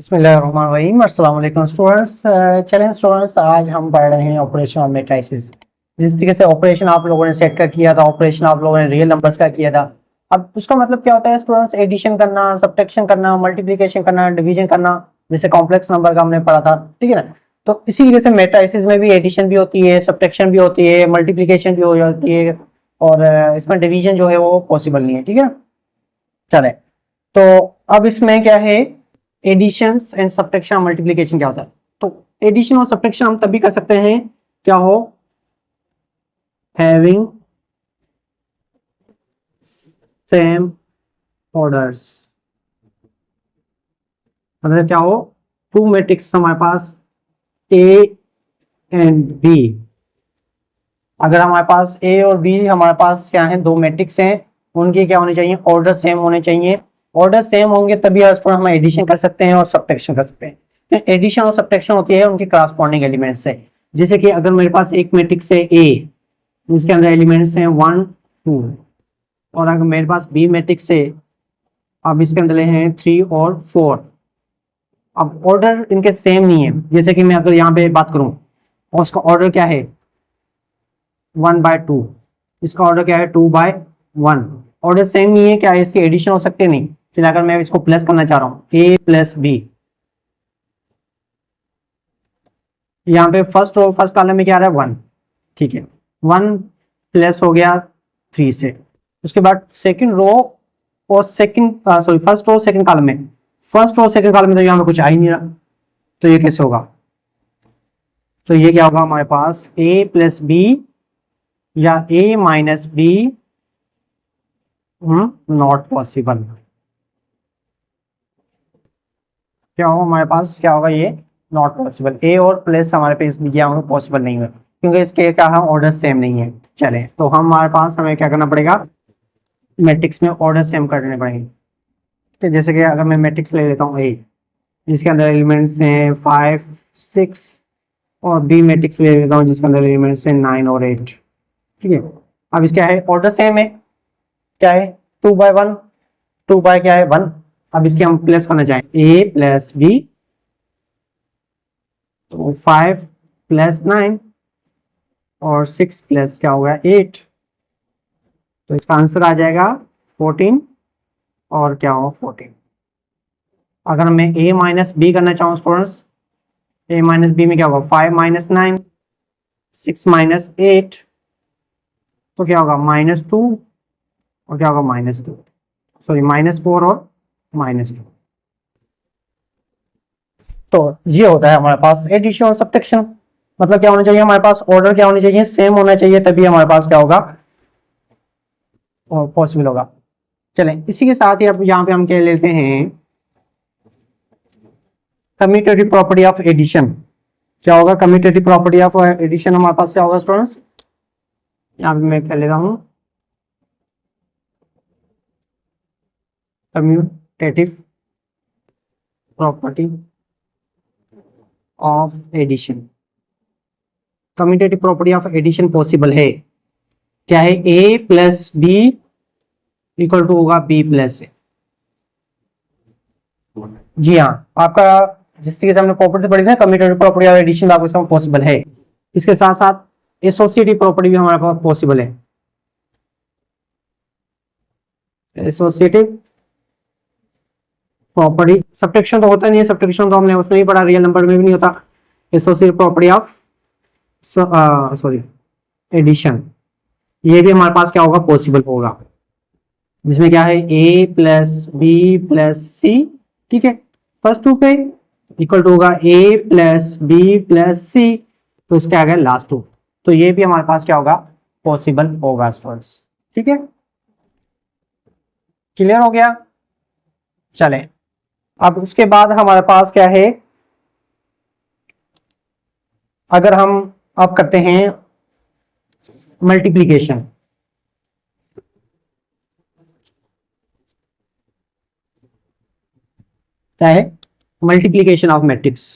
बिस्मिल्लाहिर्रहमानिर्रहीम। अस्सलाम वालेकुम स्टूडेंट्स। चलें स्टूडेंट्स, आज हम पढ़ रहे हैं ऑपरेशन ऑफ मैट्रिसेस। जिस तरीके से ऑपरेशन आप लोगों ने सेट का किया था, ऑपरेशन आप लोगों ने रियल नंबर्स का किया था। अब उसका मतलब क्या होता है स्टूडेंट्स? एडिशन करना, सब्ट्रैक्शन करना, मल्टीप्लिकेशन करना, डिवीजन करना, जैसे कॉम्प्लेक्स नंबर का हमने पढ़ा था, ठीक है ना। तो इसी तरीके से मैट्रिसेस में भी एडिशन भी होती है, सब्ट्रैक्शन भी होती है, मल्टीप्लिकेशन भी हो जाती है, और इसमें डिवीजन जो है वो पॉसिबल नहीं है, ठीक है ना। चले, तो अब इसमें क्या है, एडिशन एंड सब्ट्रैक्शन मल्टीप्लिकेशन क्या होता है। तो एडिशन और सब्ट्रैक्शन हम तभी कर सकते हैं क्या हो, हैविंग सेम ऑर्डर्स। मतलब क्या हो, टू मैट्रिक्स हमारे पास ए एंड बी। अगर हमारे पास ए और बी हमारे पास क्या है, दो मैट्रिक्स हैं, उनके क्या होने चाहिए, ऑर्डर सेम होने चाहिए। ऑर्डर सेम होंगे तभी हम एडिशन कर सकते हैं और सब्ट्रैक्शन कर सकते हैं। एडिशन और सब्ट्रैक्शन होती है उनके करस्पॉन्डिंग एलिमेंट्स से। जैसे कि अगर मेरे पास एक मैट्रिक्स है ए, जिसके अंदर एलिमेंट्स हैं 1 2, और अगर मेरे पास बी मैट्रिक्स है, अब इसके अंदर हैं 3 और 4। अब ऑर्डर इनके सेम नहीं है। जैसे कि मैं अगर यहाँ पे बात करूं, और उसका ऑर्डर क्या है 1/2, इसका ऑर्डर क्या है 2/1। ऑर्डर सेम नहीं है, क्या है इसके एडिशन हो सकते नहीं। चलिए अगर मैं इसको प्लस करना चाह रहा हूँ, ए प्लस बी, यहाँ पे फर्स्ट रो फर्स्ट कॉलम में क्या आ रहा है 1, ठीक है, 1 प्लस हो गया 3 से। उसके बाद सेकंड रो और फर्स्ट रो सेकंड कॉलम में, फर्स्ट रो सेकंड कॉलम में तो यहाँ पे कुछ आ ही नहीं रहा, तो ये कैसे होगा। तो ये क्या होगा हमारे पास, ए प्लस बी या ए माइनस बी, नॉट पॉसिबल। क्या होगा हमारे पास, क्या होगा ये, नॉट पॉसिबल। ए और प्लस हमारे पास क्या होगा, पॉसिबल नहीं है, क्योंकि इसके क्या है, ऑर्डर सेम नहीं है। चले, तो हमारे पास हमें क्या करना पड़ेगा, मैट्रिक्स में ऑर्डर सेम करने पड़ेंगे। तो जैसे कि अगर मैं मैट्रिक्स ले लेता हूँ ए, जिसके अंदर एलिमेंट्स हैं 5 6, और बी मैट्रिक्स ले लेता हूँ जिसके अंदर एलिमेंट्स हैं 9 और 8, ठीक है। अब इसका है ऑर्डर सेम है, क्या है 2/1, 2 बाय क्या है 1। अब इसके हम प्लस करना चाहें, ए प्लस बी, तो 5 प्लस 9 और 6 प्लस क्या होगा 8, तो इसका आंसर आ जाएगा 14, और क्या होगा 14। अगर मैं ए माइनस बी करना चाहूँ स्टूडेंट्स, ए माइनस बी में क्या होगा 5 माइनस 9 6 माइनस 8, तो क्या होगा -2, और क्या होगा -2, सॉरी -4 और -2। तो ये होता है हमारे पास एडिशन और सब्ट्रैक्शन। मतलब क्या होना चाहिए हमारे पास, ऑर्डर क्या होनी चाहिए, सेम होना चाहिए, तभी हमारे पास क्या होगा, पॉसिबल होगा। चलें, इसी के साथ ही अब यहाँ पे हम क्या लेते हैं, कम्यूटेटिव प्रॉपर्टी ऑफ एडिशन। क्या होगा कम्यूटेटिव प्रॉपर्टी ऑफ एडिशन, हमारे पास क्या होगा स्टूडेंट्स, यहाँ पे मैं क्या लेता हूँ, commutative property of addition. Commutative property of addition possible है, क्या है, A plus B equal to होगा बी प्लस ए। जी हाँ, आपका जिस तरीके से हमने प्रॉपर्टी पढ़ी थी, कम्यूटेटिव प्रॉपर्टी ऑफ एडिशन आपको पॉसिबल है। इसके साथ साथ एसोसिएटिव प्रॉपर्टी भी हमारे पास पॉसिबल है। एसोसिएटिव प्रॉपर्टी, सब्ट्रैक्शन तो होता नहीं है, सब्ट्रैक्शन तो हमने उसमें ही पढ़ा, रियल नंबर में भी नहीं होता। Associative property of sorry addition, ये भी हमारे पास क्या होगा, पॉसिबल होगा, जिसमें क्या है ए प्लस बी प्लस सी, ठीक है, फर्स्ट टू पे इक्वल टू होगा ए प्लस बी प्लस सी, तो इसका आ गया लास्ट टू। तो ये भी हमारे पास क्या होगा, पॉसिबल होगा स्टूडेंट्स, ठीक है, क्लियर हो गया। चले, अब उसके बाद हमारे पास क्या है, अगर हम अब करते हैं मल्टीप्लीकेशन। क्या है, multiplication of matrix.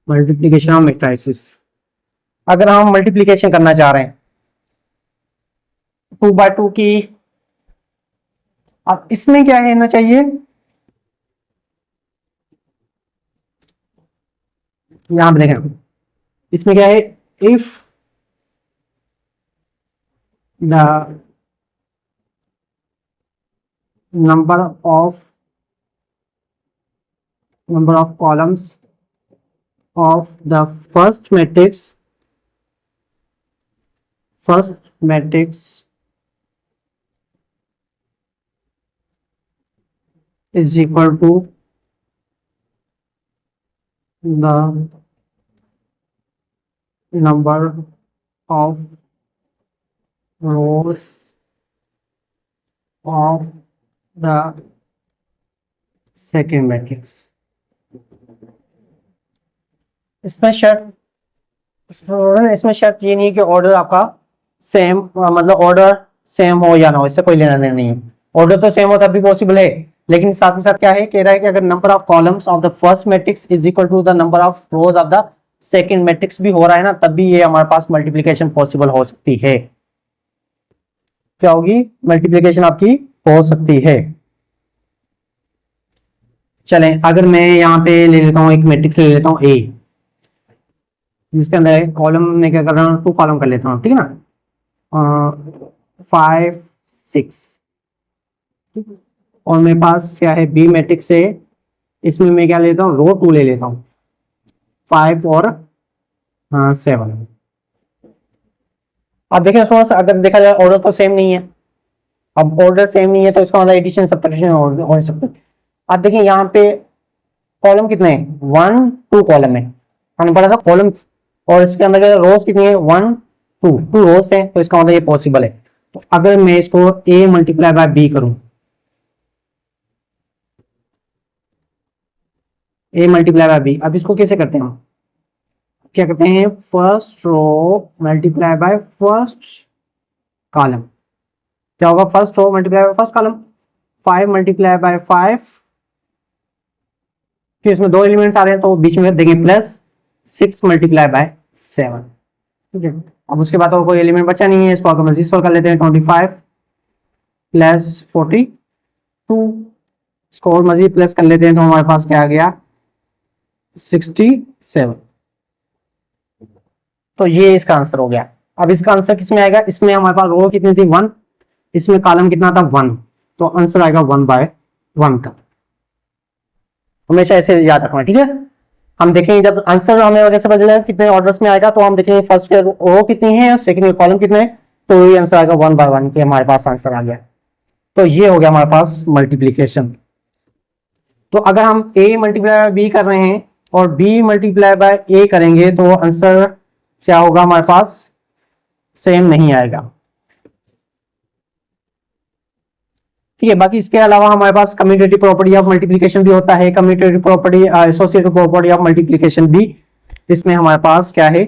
Multiplication of matrices, अगर हम मल्टीप्लीकेशन करना चाह रहे हैं 2/2 की, अब इसमें क्या है ना चाहिए, यहां पे देखें इसमें क्या है, if the number of columns of the first matrix is equal to the number of rows of the second matrix। इसमें शर्त ये नहीं है कि ऑर्डर आपका सेम, मतलब ऑर्डर सेम हो या ना हो, इससे कोई लेना देना नहीं है। ऑर्डर तो सेम हो तब भी पॉसिबल है, लेकिन साथ ही साथ क्या है, कह रहा है कि अगर number of columns of the first matrix is equal to the number of rows of the second matrix भी हो रहा है ना, तब भी ये हमारे पास मल्टीप्लिकेशन पॉसिबल हो सकती है। क्या होगी, मल्टीप्लिकेशन आपकी हो सकती है। चलें, अगर मैं यहाँ पे ले लेता हूँ एक मैट्रिक्स ले लेता हूँ ए, जिसके अंदर कॉलम में क्या कर रहा हूँ, 2 कॉलम कर लेता हूँ, ठीक है ना, 5 6, और मेरे पास क्या है बी मैट्रिक्स है, इसमें मैं क्या लेता हूँ, रो 2 ले लेता हूँ, 5 और 7। अब देखें स्टूडेंट्स, अगर देखा जाए ऑर्डर तो सेम नहीं है, अब ऑर्डर सेम नहीं है तो इसका मतलब एडिशन सब्ट्रैक्शन हो सकता है। अब देखिए यहाँ पे कॉलम कितने हैं, 1 2 कॉलम है, हमने पढ़ा था कॉलम, और इसके अंदर रोज कितनी है, 1 2 रोज है, तो इसका मतलब ये पॉसिबल है। तो अगर मैं इसको a मल्टीप्लाई बाय बी करूं, a मल्टीप्लाई बाय बी, अब इसको कैसे करते हैं हम, क्या करते हैं, first row multiply by first column, क्या होगा, first row multiply by first column, 5 multiply by 5, फिर इसमें 2 एलिमेंट्स आ रहे हैं तो बीच में देंगे प्लस 6 मल्टीप्लाई बाय 7, ठीक है। अब उसके बाद और कोई एलिमेंट बचा नहीं है, इसको मजीद सॉल्व कर लेते हैं, 25 प्लस 42, इसको और मजीद प्लस कर लेते हैं तो हमारे पास क्या आ गया, 67। तो ये इसका आंसर हो गया। अब इसका आंसर किसमें आएगा, इसमें हमारे पास रो कितनी थी, 1, इसमें कॉलम कितना था, 1, तो आंसर आएगा 1/1 का। हमेशा ऐसे याद रखना, ठीक है। हम देखेंगे जब आंसर हमें वैसे पता चलेगा कितने ऑर्डर्स में आएगा, तो हम देखेंगे फर्स्ट के रो कितनी है, सेकंड के कॉलम कितने हैं, तो ये आंसर आएगा 1/1 के, हमारे पास आंसर आ गया। तो ये हो गया हमारे पास मल्टीप्लीकेशन। तो अगर हम a मल्टीप्लाई बाय बी कर रहे हैं और b मल्टीप्लाई बाय a करेंगे तो आंसर क्या होगा, हमारे पास सेम नहीं आएगा, ठीक है। बाकी इसके अलावा हमारे पास कम्यूटेटिव प्रॉपर्टी ऑफ मल्टीप्लिकेशन भी होता है, commutative property, associative property of multiplication भी इसमें हमारे पास क्या है,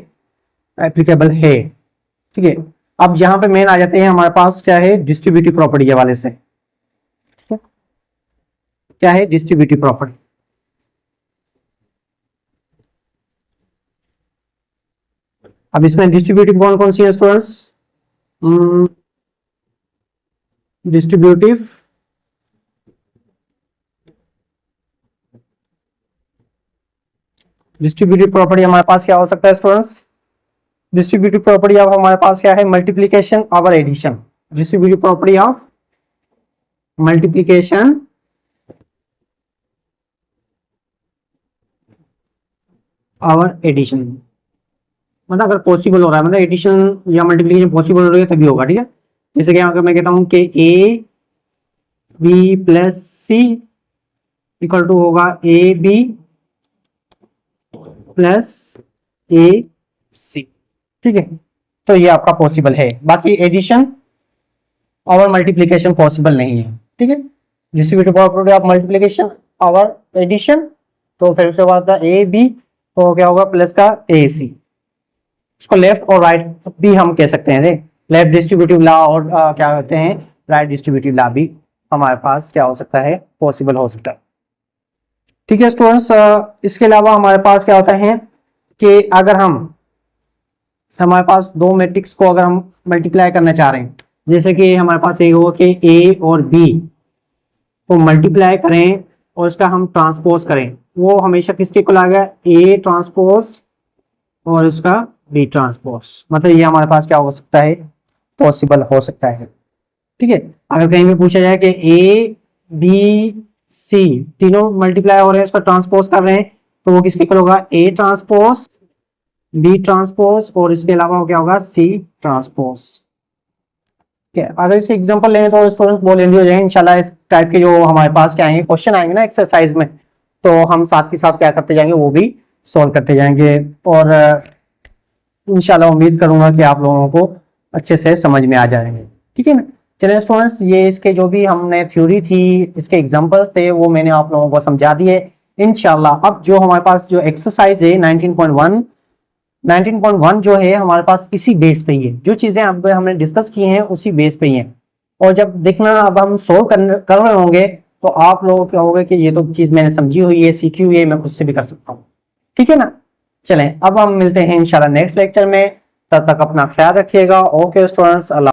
एप्लीकेबल है, ठीक है। अब यहां पे मेन आ जाते हैं हमारे पास क्या है, डिस्ट्रीब्यूटिव प्रॉपर्टी के हवाले से, ठीक है। क्या है डिस्ट्रीब्यूटिव प्रॉपर्टी, अब इसमें डिस्ट्रीब्यूटिव कौन कौन सी है स्टूडेंट्स, डिस्ट्रीब्यूटिव प्रॉपर्टी हमारे पास क्या हो सकता है स्टूडेंट्स, डिस्ट्रीब्यूटिव प्रॉपर्टी ऑफ हमारे पास क्या है, मल्टीप्लिकेशन और addition, distributive property of multiplication और एडिशन, मतलब अगर पॉसिबल हो रहा है, मतलब एडिशन या मल्टीप्लिकेशन पॉसिबल हो रही है तभी होगा, ठीक है। जैसे कि अगर मैं कहता हूं कि a b plus C equal to होगा a b plus a c, ठीक है, तो ये आपका पॉसिबल है। बाकी एडिशन और मल्टीप्लिकेशन पॉसिबल नहीं है, ठीक है। डिस्ट्रीब्यूटिव प्रॉपर्टी ऑफ मल्टीप्लिकेशन और एडिशन, तो फिर उसके बाद a b, तो क्या होगा प्लस का a c, इसको लेफ्ट और राइट भी हम कह सकते हैं, लेफ्ट डिस्ट्रीब्यूटिव लॉ और क्या कहते हैं, राइट डिस्ट्रीब्यूटिव लॉ भी हमारे पास क्या हो सकता है, पॉसिबल हो सकता है, ठीक है स्टूडेंट्स। इसके अलावा हमारे पास क्या होता है कि अगर हम हमारे पास दो मैट्रिक्स को अगर हम मल्टीप्लाई करना चाह रहे हैं, जैसे कि हमारे पास ये होगा कि ए और बी को मल्टीप्लाई करें और इसका हम ट्रांसपोज करें, वो हमेशा किसके इक्वल आएगा, ए ट्रांसपोज और इसका बी ट्रांसपोज। मतलब ये हमारे पास क्या हो सकता है, पॉसिबल हो सकता है। ठीक है, अगर कहीं भी पूछा जाए कि ए बी सी तीनों मल्टीप्लाई हो रहे हैं, इसका ट्रांसपोज कर रहे हैं, तो वो किसके इक्वल होगा, ए ट्रांसपोज बी ट्रांसपोज और इसके अलावा क्या होगा, सी ट्रांसपोज। ठीक है, अगर इसके एग्जांपल लें तो स्टूडेंट्स बहुत लेंदी हो जाएंगे। इंशाल्लाह इस टाइप के जो हमारे पास क्या आएंगे, क्वेश्चन आएंगे ना एक्सरसाइज में, तो हम साथ के साथ क्या करते जाएंगे, वो भी सॉल्व करते जाएंगे। और इंशाल्लाह उम्मीद करूंगा कि आप लोगों को अच्छे से समझ में आ जाएंगे। ठीक है ना। चलिए स्टूडेंट्स, ये इसके जो भी हमने थ्योरी थी, इसके एग्जांपल्स थे, वो मैंने आप लोगों को समझा दिए इंशाल्लाह। अब जो हमारे पास जो एक्सरसाइज है 19.1 जो है हमारे पास इसी बेस पे ही है, जो चीजें अब हमने डिस्कस की हैं उसी बेस पे ही हैं। और जब देखना अब हम सोल्व कर रहे होंगे तो आप लोगों को क्या होगा कि ये तो चीज मैंने समझी हुई है, सीखी हुई है, मैं खुद से भी कर सकता हूँ। ठीक है ना। चलें अब हम मिलते हैं इंशाल्लाह नेक्स्ट लेक्चर में, तब तक अपना ख्याल रखिएगा। ओके स्टूडेंट्स, अल्लाह।